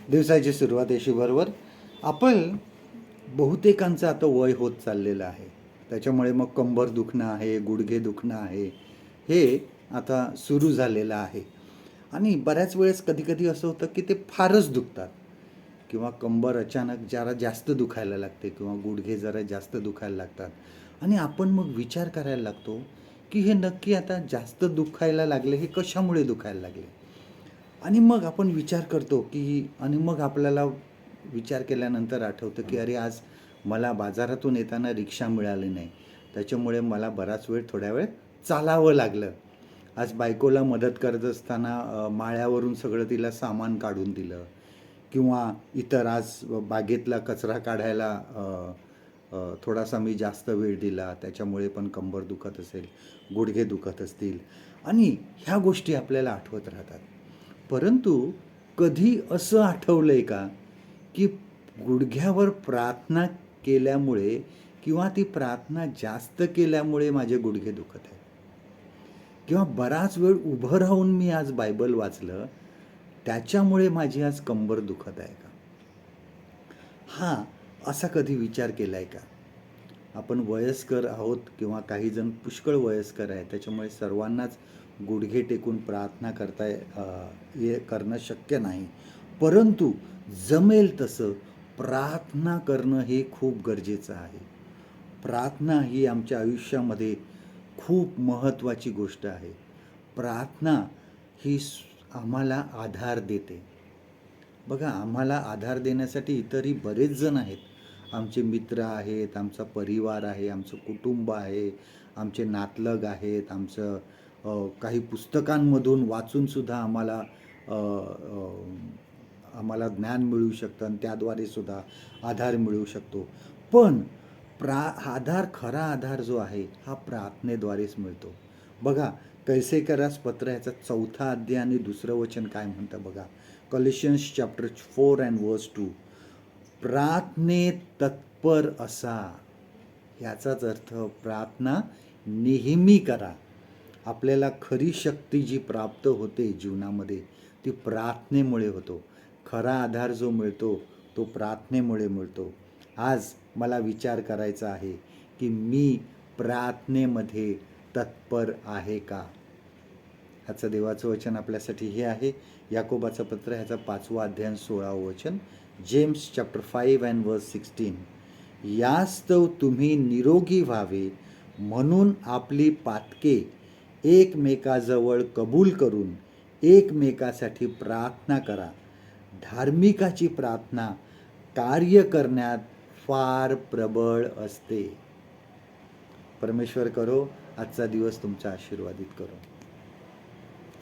दिवसाची सुरुवात अशी बरोबर आपण बहुतेकांचं आता वय होत चाललेलं आहे. त्याच्यामुळे मग कंबर दुखणं आहे, गुडघे दुखणं आहे, हे आता सुरू झालेलं आहे. आणि बऱ्याच वेळेस कधी-कधी असं होतं की ते फारच दुखतात किंवा कंबर अचानक जरा जास्त दुखायला लागते किंवा गुडघे जरा जास्त दुखायला लागतात. आणि आपण मग विचार करायला लागतो की हे नक्की आता जास्त दुखायला लागले, हे कशामुळे दुखायला लागले? आणि मग आपण विचार करतो की आणि मग आपल्याला विचार केल्यानंतर आठवतं की अरे आज मला बाजारातून येताना रिक्षा मिळाली नाही, त्याच्यामुळे मला बराच वेळ थोड्या वेळ चालावं लागलं. आज बायकोला मदत करत असताना माळ्यावरून सगळं तिला सामान काढून दिलं किंवा इतर आज बागेतला कचरा काढायला थोडासा मी जास्त वेळ दिला, त्याच्यामुळे पण कंबर दुखत असेल, गुडघे दुखत असतील आणि ह्या गोष्टी आपल्याला आठवत राहतात. परंतु कधी असं आठवलंय का की गुडघ्यावर प्रार्थना केल्यामुळे किंवा ती प्रार्थना जास्त केल्यामुळे माझे गुडघे दुखत आहेत किंवा बराच वेळ उभं राहून मी आज बायबल वाचलं, त्याच्यामुळे माझी आज कंबर दुखत आहे का? हा असा कधी विचार केलाय का? आपण वयस्कर आहोत किंवा काही जण पुष्कळ वयस्कर आहे, त्याच्यामुळे सर्वांनाच गुडघे टेकून प्रार्थना हे करणं शक्य नाही. परंतु जमेल तसं प्रार्थना करणं हे खूप गरजेचं आहे. प्रार्थना ही आमच्या आयुष्यामध्ये खूप महत्त्वाची गोष्ट आहे. प्रार्थना ही आम्हाला आधार देते. बघा, आम्हाला आधार देण्यासाठी इतरही बरेच जण आहेत. आमचे मित्र आहेत, आमचा परिवार आहे, आमचं कुटुंब आहे, आमचे नातलग आहेत, काही पुस्तकांमधून वाचूनसुद्धा आम्हाला ज्ञान मिळू शकतं आणि त्याद्वारे सुद्धा आधार मिळू शकतो. पण खरा आधार जो आहे हा प्रार्थनेद्वारेच मिळतो. बघा, कैसेकरास पत्र ह्याचा 4था अध्याय आणि 2रं वचन काय म्हणतं बघा. कॉलिशियन्स चॅप्टर 4 and verse 2. प्रार्थनेत तत्पर असा. याचाच अर्थ प्रार्थना नेहमी करा. आपल्याला खरी शक्ती जी प्राप्त होते जीवनामध्ये ती प्रार्थनेमुळे होतो. खरा आधार जो मिळतो तो प्रार्थनेमुळे मिळतो. आज मला विचार करायचा आहे की मी प्रार्थनेमध्ये तत्पर आहे का? ह्याचं देवाचं वचन आपल्यासाठी हे आहे. याकोबाचं पत्र ह्याचा 5वा अध्याय 16व वचन. James chapter 5 and verse 16. यास्तव तुम्ही निरोगी व्हावे म्हणून आपली पातके एकमेकाजवळ कबूल करून एकमेकासाठी प्रार्थना करा. धार्मिकाची प्रार्थना कार्य करण्यात फार प्रबळ असते. परमेश्वर करो आजचा दिवस तुमचा आशीर्वादित करो.